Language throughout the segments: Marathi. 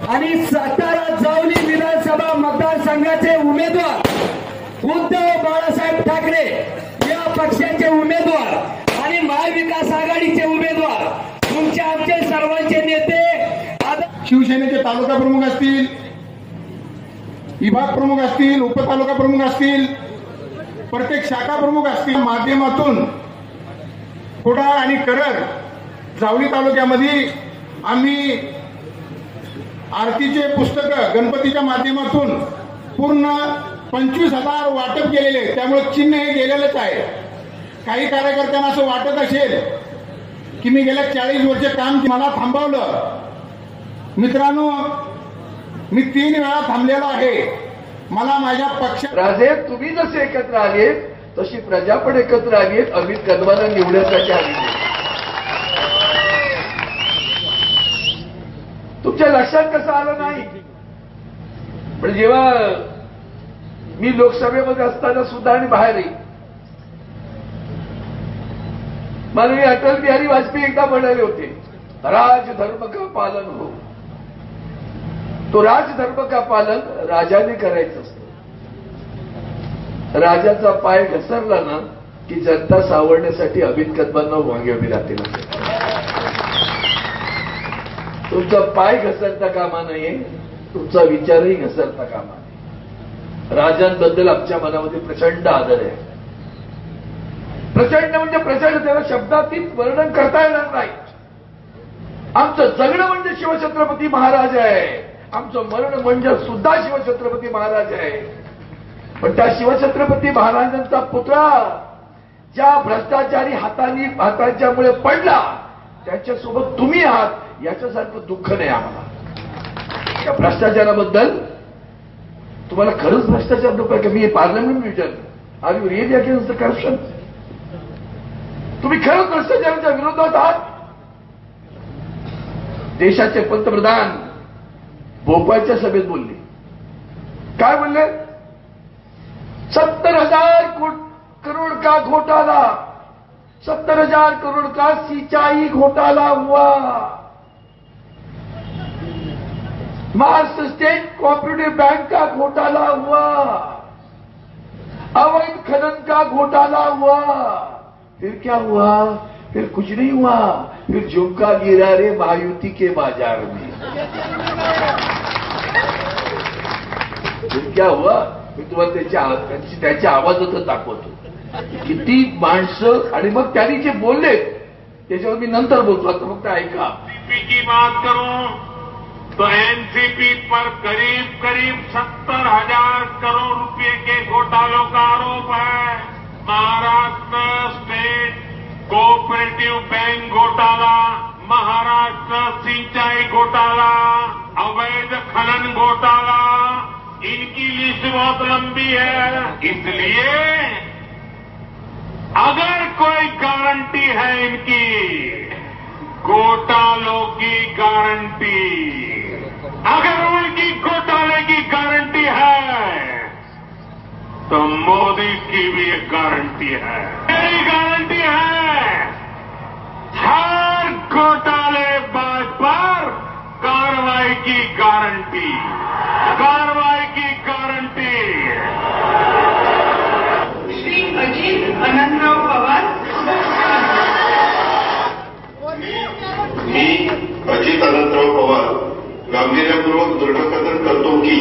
आणि सातारा जावली विधानसभा मतदारसंघाचे उमेदवार उद्धव बाळासाहेब ठाकरे या पक्षाचे उमेदवार आणि महाविकास आघाडीचे उमेदवार तुमचे आमचे सर्वांचे नेते शिवसेनेचे तालुका प्रमुख असतील, विभाग प्रमुख असतील, उपतालुका प्रमुख असतील, प्रत्येक शाखा प्रमुख असतील माध्यमातून कुडाळ आणि करड जावली तालुक्यामध्ये आम्ही आरतीचे पुस्तकं गणपतीच्या माध्यमातून पूर्ण 25,000 वाटप केलेले. त्यामुळे चिन्ह हे गेलेलंच आहे. काही कार्यकर्त्यांना असं वाटत असेल की मी गेल्या 40 वर्ष काम मला थांबवलं. मित्रांनो, मी 3 वेळा थांबलेलो आहे. मला माझ्या पक्ष राजे तुम्ही जसे एकत्र आले तशी प्रजा पण एकत्र आली. अमित कदमाला निवडण्यासाठी आली. तुमच्या लक्षात कसं आलं नाही? पण जेव्हा मी लोकसभेमध्ये असताना सुद्धा आणि बाहेरही माननीय अटल बिहारी वाजपेयी एकदा म्हणाले होते, राजधर्म का पालन हो. तो राजधर्म का पालन राजाने करायचं असतं. राजाचा पाय घसरला ना की जनता सावरण्यासाठी अमित कदमांना वांगे उभी राहतील. तुमचा पाय घसरता कामा नये, तुमचा विचारही घसरता कामा नये. राजांबद्दल आमच्या मनामध्ये प्रचंड आदर आहे. प्रचंड म्हणजे प्रचंड, त्याला शब्दातीत वर्णन करता येणार नाही. आमचं जगणं म्हणजे शिवछत्रपती महाराज आहे, आमचं मरण म्हणजे सुद्धा शिवछत्रपती महाराज आहे. पण त्या शिवछत्रपती महाराजांचा पुतळा ज्या भ्रष्टाचारी हाताच्यामुळे पडला त्याच्यासोबत तुम्ही आहात याच्यासारखं दुःख नाही आम्हाला. त्या भ्रष्टाचाराबद्दल तुम्हाला खरंच भ्रष्टाचार नको आहे का? मी पार्लमेंट विचारतो, are you really against the corruption? तुम्ही खरंच भ्रष्टाचाराच्या विरोधात आहात? देशाचे पंतप्रधान भोपाळच्या सभेत बोलले. काय बोलले? 70,000 करोड़ का घोटाला, 70,000 करोड़ का सिंचाई घोटाला हुआ, महाराष्ट्र स्टेट कोऑपरेटिव बैंक का घोटाला हुआ, अवैध खनन का घोटाला हुआ. फिर क्या हुआ? फिर कुछ नहीं हुआ. फिर झुमका गिरा रे महायुति के बाजार में. फिर क्या हुआ? मी तुम्हाला त्याच्या आवाजातच दाखवतो. किती माणसं. आणि मग त्यांनी जे बोलले त्याच्यावर मी नंतर बोलतो. आता फक्त ऐका. एनसीपी की बात करूं तो एनसीपी पर करीब 70,000 करोड़ रुपए के घोटालों का आरोप है. महाराष्ट्र स्टेट कोऑपरेटिव बैंक घोटाला, महाराष्ट्र सिंचाई घोटाला, अवैध खनन घोटाला, इनकी लिस्ट बहुत लंबी है. इसलिए अगर कोई गारंटी है इनकी, घोटालों की गारंटी, अगर उनकी घोटाले की गारंटी है तो मोदी की भी एक गारंटी है. मेरी गारंटी है, हर घोटालेबाज पर कार्रवाई की गारंटी, कार्रवाई की गारंटी. श्री अजित अनंतराव पवार. मी अजित अनंतराव पवार गांभीर्यपूर्वक दृढकथन करतो की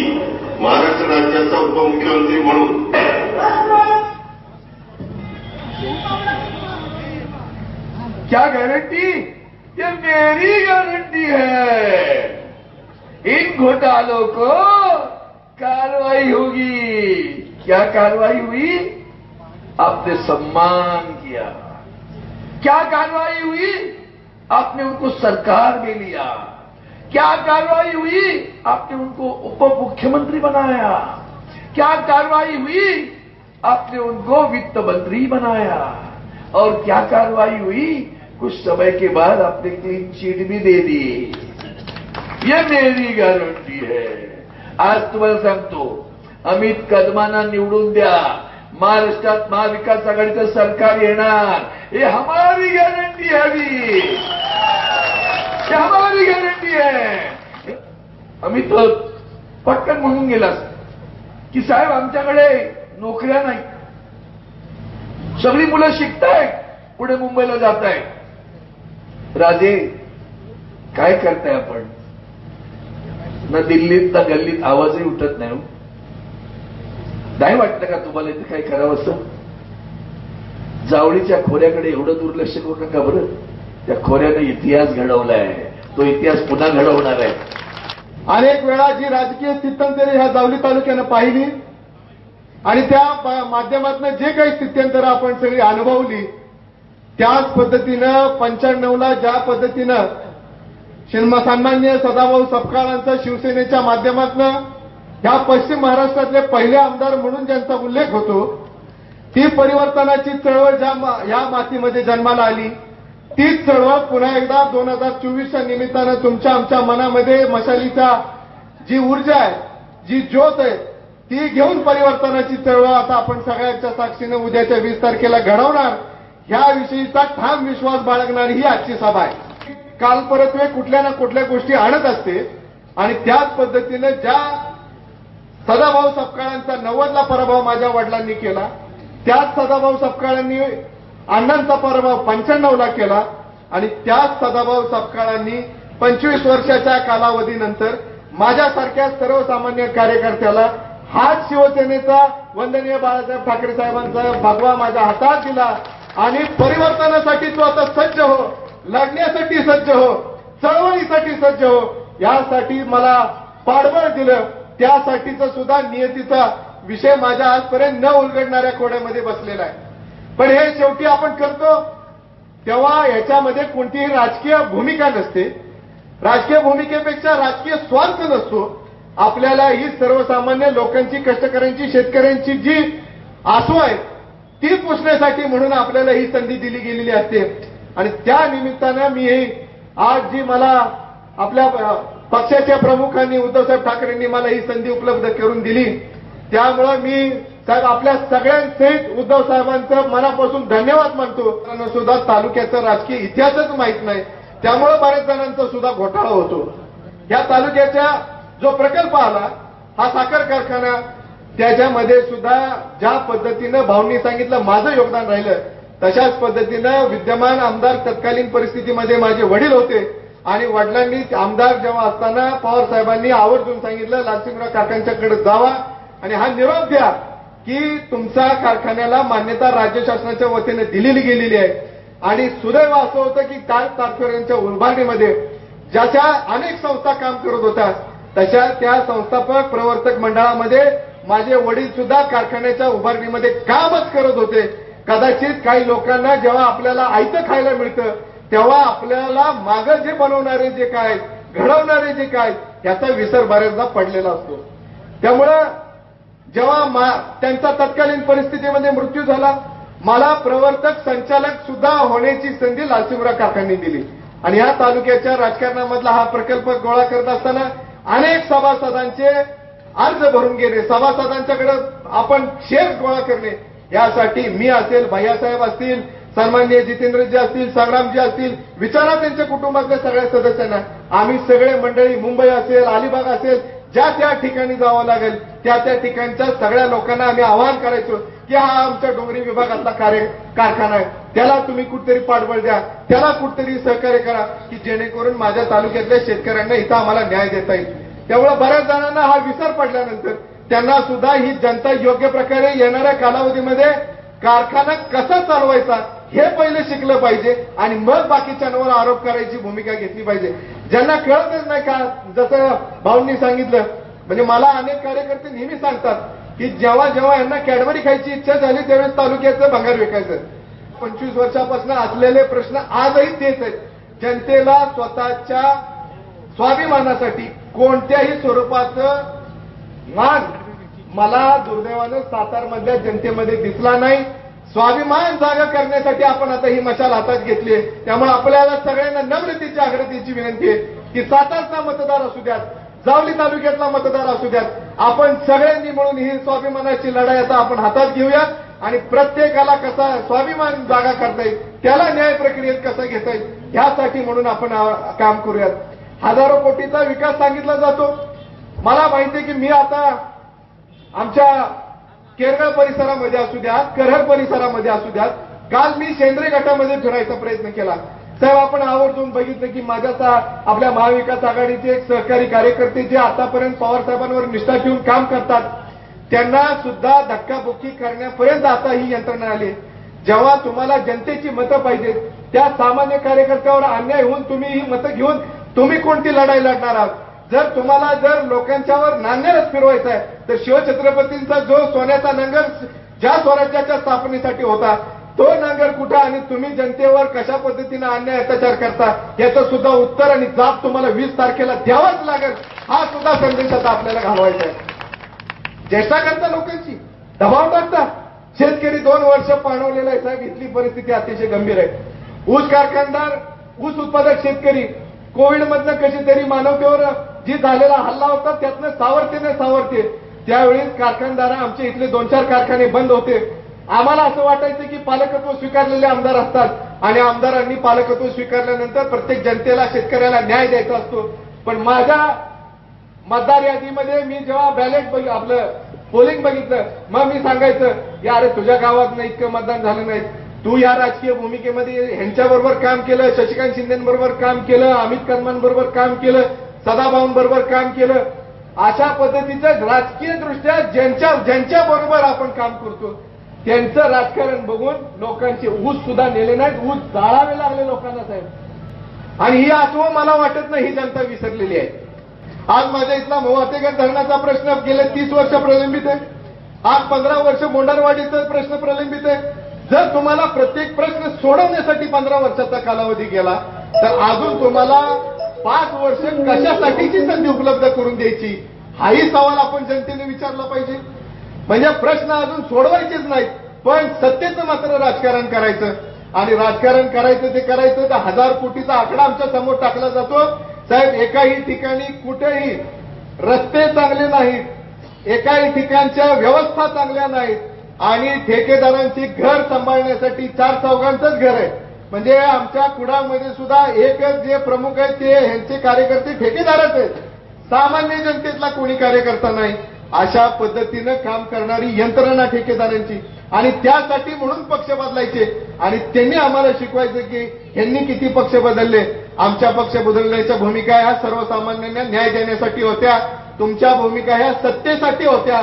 महाराष्ट्र राज्याचा उपमुख्यमंत्री म्हणून क्या गारंटी? ये मेरी गारंटी है. इन घोटालों को कार्रवाई होगी. क्या कार्रवाई हुई? आपने सम्मान किया. क्या कार्रवाई हुई? आपने उनको सरकार में लिया. क्या कार्रवाई हुई? आपने उनको उप मुख्यमंत्री बनाया. क्या कार्रवाई हुई? आपने उनको वित्त मंत्री बनाया. और क्या कार्रवाई हुई? कुछ समय के बाद आपने क्लीन चिट भी दे दी. ये मेरी गारंटी है. आज तुम्हाला सांगतो, अमित कदमांना निवडून द्या. महाराष्ट्रात महाविकास आघाडीचं सरकार येणार. हे हमारी गॅरंटी है. अभी हमारी गारंटी है. आम्ही तर पटकन म्हणून गेलास की साहेब आमच्याकडे नोकऱ्या नाही, सगळी मुलं शिकतायत, पुढे मुंबईला जात आहेत. राजे काय करताय आपण? ना दिल्लीत ना गल्लीत आवाजही उठत नाही. नाही वाटतं का तुम्हाला इथे काय करावं असं? जावळीच्या खोऱ्याकडे एवढं दुर्लक्ष करू नका बरं. त्या खोऱ्याने इतिहास घडवलाय, तो इतिहास पुन्हा घडवणार आहे. अनेक वेळा जी राजकीय स्थित्यंतरे ह्या जावली तालुक्यानं पाहिली आणि त्या माध्यमातून जे काही स्थित्यंतरं आपण सगळी अनुभवली, त्याच पद्धतीनं 95ला ज्या पद्धतीनं सन्माननीय सदाभाऊ सपकाळांचा शिवसेनेच्या माध्यमातून ह्या पश्चिम महाराष्ट्रातले पहिले आमदार म्हणून ज्यांचा उल्लेख होतो, ती परिवर्तनाची चळवळ या मातीमध्ये जन्माला आली, तीच चळवळ पुन्हा एकदा 2024च्या निमित्तानं तुमच्या आमच्या मनामध्ये मशालीचा जी ऊर्जा आहे, जी ज्योत आहे, ती घेऊन परिवर्तनाची चळवळ आता आपण सगळ्यांच्या साक्षीनं उद्याच्या 20 तारखेला घडवणार, ह्याविषयीचा ठाम विश्वास बाळगणारी ही आजची सभा आहे. काल परत्वे कुठल्या ना कुठल्या गोष्टी आणत असते आणि त्याच पद्धतीनं ज्या सदाभाऊ सपकाळांचा 90ला पराभव माझ्या वडिलांनी केला, त्याच सदाभाऊ सपकाळांनी अण्णांचा पराभव 95ला केला आणि त्याच सदाभाऊ सपकाळांनी 25 वर्षाच्या कालावधीनंतर माझ्यासारख्या सर्वसामान्य कार्यकर्त्याला हाच शिवसेनेचा वंदनीय बाळासाहेब ठाकरे साहेबांचा भगवा माझ्या हातात दिला आणि परिवर्तनासाठी तू आता सज्ज हो, लढण्यासाठी सज्ज हो, चळवळीसाठी सज्ज हो, यासाठी मला पाठबळ दिलं. त्यासाठीचा सुद्धा नियतीचा विषय माझ्या आजपर्यंत न उलगडणाऱ्या खोड्यामध्ये बसलेला आहे. पण हे शेवटी आपण करतो तेव्हा याच्यामध्ये कोणतीही राजकीय भूमिका नसते. राजकीय भूमिकेपेक्षा राजकीय स्वार्थ नसतो. आपल्याला ही सर्वसामान्य लोकांची, कष्टकऱ्यांची, शेतकऱ्यांची जी आसू आहे ती पुसण्यासाठी म्हणून आपल्याला ही संधी दिली गेलेली असते. आणि त्या निमित्तानं मी आज जी मला आपल्या पक्षाच्या प्रमुखांनी उद्धवसाहेब ठाकरेंनी मला ही संधी उपलब्ध करून दिली, त्यामुळे मी साहेब आपल्या सगळ्यांसहित उद्धव साहेबांचं मनापासून धन्यवाद मानतो. त्यांना सुद्धा तालुक्याचा राजकीय इतिहासच माहीत नाही, त्यामुळे बऱ्याच जणांचा सुद्धा घोटाळा होतो. या तालुक्याचा जो प्रकल्प आला हा साखर कारखाना, त्याच्यामध्ये सुद्धा ज्या पद्धतीनं भाऊंनी सांगितलं माझं योगदान राहिलं, तशाच पद्धतीनं विद्यमान आमदार तत्कालीन परिस्थितीमध्ये माझे वडील होते आणि वडिलांनी आमदार जेव्हा असताना पवार साहेबांनी आवर्जून सांगितलं लालसिंगराव काकांच्याकडे जावा आणि हा निरोप द्या की तुमच्या कारखान्याला मान्यता राज्य शासनाच्या वतीने दिलेली गेलेली आहे. आणि सुदैव असं होतं की काल तारखेच्या उभारणीमध्ये ज्याच्या अनेक संस्था काम करत होत्या तशा त्या संस्थापक प्रवर्तक मंडळामध्ये माझे वडील सुद्धा कारखान्याच्या उभारणीमध्ये कामच करत होते. कदाचित काही लोकांना जेव्हा आपल्याला आयतं खायला मिळतं तेव्हा आपल्याला मागं जे बनवणारे जे काय, घडवणारे जे काय, याचा विसर बऱ्याचदा पडलेला असतो. त्यामुळं जेव्हा त्यांचा तत्कालीन परिस्थितीमध्ये मृत्यू झाला, मला प्रवर्तक संचालक सुद्धा होण्याची संधी लालसिंगराव काकांनी दिली आणि या तालुक्याच्या राजकारणामधला हा प्रकल्प गोळा करत असताना अनेक सभासदांचे अर्ज भरून घेणे, सभासदांच्याकडे आपण शेअर गोळा करणे, यासाठी मी असेल, भैयासाहेब असतील, सन्माननीय जितेंद्रजी असतील, संग्रामजी असतील, विचारा त्यांच्या कुटुंबातल्या सगळ्या सदस्यांना, आम्ही सगळे मंडळी मुंबई असेल, अलिबाग असेल, ज्या त्या ठिकाणी जावं लागेल त्या त्या ठिकाणच्या सगळ्या लोकांना आम्ही आवाहन करायचो की हा आमच्या डोंगरी विभागातला कारखाना आहे, त्याला तुम्ही कुठेतरी पाठबळ द्या, त्याला कुठेतरी सहकार्य करा की जेणेकरून माझ्या तालुक्यातल्या शेतकऱ्यांना इथं आम्हाला न्याय देता येईल. त्यामुळे बऱ्याच जणांना हा विसर पडल्यानंतर त्यांना सुद्धा ही जनता योग्य प्रकारे येणाऱ्या कालावधीमध्ये कारखाना कसा चालवायचा हे पहिले शिकलं पाहिजे आणि मग बाकीच्यांवर आरोप करायची भूमिका घेतली पाहिजे. ज्यांना कळतच नाही का, जसं भाऊंनी सांगितलं, म्हणजे मला अनेक कार्यकर्ते नेहमी सांगतात की जेव्हा जेव्हा यांना कॅडबरी खायची इच्छा झाली त्यावेळेस तालुक्याचं भंगार विकायचं. 25 वर्षापासून असलेले प्रश्न आजही तेच आहेत. जनतेला स्वतःच्या स्वाभिमानासाठी कोणत्याही स्वरूपाचं मान मला दुर्दैवानं सातारमधल्या जनतेमध्ये दिसला नाही. स्वाभिमान जागा करण्यासाठी आपण आता ही मशाल हातात घेतली. त्यामुळे आपल्याला सगळ्यांना नम्रतेची आग्रतेची विनंती आहे की सातारचा मतदार असू द्यात, जावली तालुक्यातला मतदार असू द्यात, आपण सगळ्यांनी मिळून ही स्वाभिमानाची लढाई आता आपण हातात घेऊयात आणि प्रत्येकाला कसा स्वाभिमान जागा करता येईल, त्याला न्याय प्रक्रियेत कसं घेता येईल, ह्यासाठी म्हणून आपण काम करूयात. हजारो कोटीचा विकास सांगितला जातो, मला माहिती आहे की मी आता आमच्या केरळ परिसरामध्ये असू द्यात, करहर परिसरामध्ये असू द्यात, काल मी शेंद्रे गटामध्ये फिरायचा प्रयत्न केला. साहेब, आपण आवर्जून बघितलं की माझ्या आपल्या महाविकास आघाडीचे एक सहकारी कार्यकर्ते जे आतापर्यंत पवार साहेबांवर निष्ठा ठेवून काम करतात, त्यांना सुद्धा धक्काबुक्की करण्यापर्यंत आता ही यंत्रणा आली. जेव्हा तुम्हाला जनतेची मतं पाहिजेत, त्या सामान्य कार्यकर्त्यावर अन्याय होऊन तुम्ही ही मतं घेऊन तुम्ही कोणती लढाई लढणार आहात? जर लोकांच्यावर नांगरच फिरवायचा आहे तर शिवछत्रपतींचा जो सोन्याचा नांगर ज्या स्वराज्याच्या स्थापनेसाठी होता तो नांगर कुठं आणि तुम्ही जनतेवर कशा पद्धतीने अन्याय अत्याचार करता याचं सुद्धा उत्तर आणि जाब तुम्हाला 20 तारखेला द्यावाच लागेल. हा सुद्धा संदेश आता आपल्याला घालवायचा आहे. चेष्टा करता लोकांची, दबाव टाकता. शेतकरी 2 वर्ष पाणवलेला आहे साहेब. इथली परिस्थिती अतिशय गंभीर आहे. ऊस कारखानदार, ऊस उत्पादक शेतकरी कोविडमधनं कशी तरी मानवतेवर जी झालेला हल्ला होता त्यातनं सावरते. त्यावेळी कारखानदार आमचे इथले 2-4 कारखाने बंद होते. आम्हाला असं वाटायचं की पालकत्व स्वीकारलेले आमदार असतात आणि आमदारांनी पालकत्व स्वीकारल्यानंतर प्रत्येक जनतेला, शेतकऱ्याला न्याय द्यायचा असतो. पण माझ्या मतदार यादीमध्ये मी जेव्हा बॅलेट आपलं पोलिंग बघितलं, मग मी सांगायचं की अरे तुझ्या गावात इतकं मतदान झालं नाही, तू या राजकीय भूमिकेमध्ये ह्यांच्याबरोबर काम केलं, शशिकांत शिंदेबरोबर काम केलं, अमित कर्मांबरोबर काम केलं, सदाभाऊंबरोबर काम केलं. अशा पद्धतीचं राजकीय दृष्ट्या ज्यांच्या बरोबर आपण काम करतो त्यांचं राजकारण बघून लोकांचे ऊस सुद्धा नेले नाहीत, ऊस जाळावे लागले लोकांना साहेब. आणि ही आठवण मला वाटत नाही ही जनता विसरलेली आहे. आज माझ्या इथला मोहातेगड धरणाचा प्रश्न गेले 30 वर्ष प्रलंबित आहे. आज 15 वर्ष मोंडारवाडीचा प्रश्न प्रलंबित आहे. जर तुम्हाला प्रत्येक प्रश्न सोडवण्यासाठी 15 वर्षाचा कालावधी गेला तर अजून तुम्हाला 5 वर्ष कशासाठीची संधी उपलब्ध करून द्यायची हाही सवाल आपण जनतेने विचारला पाहिजे. म्हणजे प्रश्न अजून सोडवायचेच नाहीत, पण सत्तेचं मात्र राजकारण करायचं. आणि राजकारण करायचं ते करायचं तर 1000 कोटीचा आकडा आमच्या समोर टाकला जातो. साहेब, एकाही ठिकाणी कुठेही रस्ते चांगले नाहीत, एकाही ठिकाणच्या व्यवस्था चांगल्या नाहीत आणि ठेकेदारांची घर सांभाळण्यासाठी 4 चौघांचंच घर आहे. म्हणजे आमच्या कुडामध्ये सुद्धा एकच जे प्रमुख आहेत ते ह्यांचे कार्यकर्ते ठेकेदारच आहेत. सामान्य जनतेतला कोणी कार्यकर्ता नाही. अशा पद्धतीनं काम करणारी यंत्रणा ठेकेदारांची. आणि त्यासाठी म्हणून पक्ष बदलायचे आणि त्यांनी आम्हाला शिकवायचं की ह्यांनी किती पक्ष बदलले. आमच्या पक्ष बदलण्याच्या भूमिका ह्या सर्वसामान्यांना न्याय देण्यासाठी होत्या. तुमच्या भूमिका ह्या सत्तेसाठी होत्या,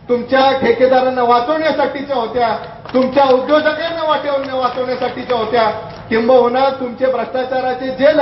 तुमच्या ठेकेदारांना वाचवण्यासाठीच्या होत्या, तुमच्या उद्योजकांना वाचवण्यासाठीच्या होत्या. किंबहुना तुमचे भ्रष्टाचाराचे जे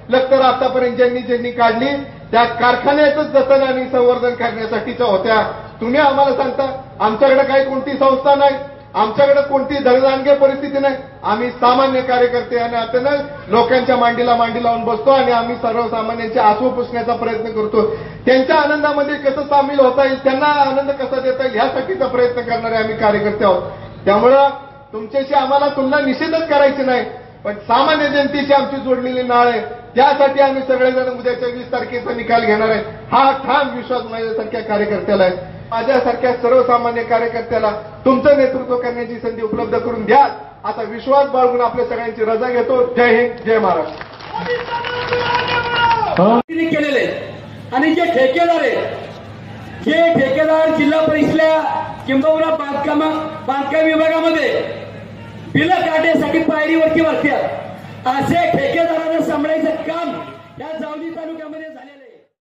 लक्तर आतापर्यंत ज्यांनी काढली त्या कारखान्याचंच जतन आणि संवर्धन करण्यासाठीच्या होत्या. तुम्ही आम्हाला सांगता आमच्याकडे काही कोणती संस्था नाही, आमच्याकडे कोणती धडधानगे परिस्थिती नाही. आम्ही सामान्य कार्यकर्ते आणि आता लोकांच्या मांडीला मांडी लावून बसतो आणि आम्ही सर्वसामान्यांचे आसू पुसण्याचा प्रयत्न करतो. त्यांच्या आनंदामध्ये कसं सामील होता येईल, त्यांना आनंद कसा देता येईल यासाठीचा प्रयत्न करणारे आम्ही कार्यकर्ते आहोत. त्यामुळं तुमच्याशी आम्हाला तुलना निषेधच करायची नाही, पण सामान्य जनतेची आमची जोडलेली नाळ आहे. त्यासाठी आम्ही सगळेजण उद्याच्या 20 तारखेचा निकाल घेणार आहे. हा ठाम विश्वास माझ्यासारख्या कार्यकर्त्याला आहे. माझ्यासारख्या सर्वसामान्य कार्यकर्त्याला तुमचं नेतृत्व करण्याची संधी उपलब्ध करून द्या. आता विश्वास बाळगून आपल्या सगळ्यांची रजा घेतो. जय हिंद, जय महाराष्ट्र. केलेले आणि जे ठेकेदार आहेत, जे ठेकेदार जिल्हा परिषदेल्या किंबहुना बांधकाम विभागामध्ये बिलं काढण्यासाठी पायरीवरती बसतात, असे ठेकेदारांना सांभाळायचं काम या जावली तालुक्यामध्ये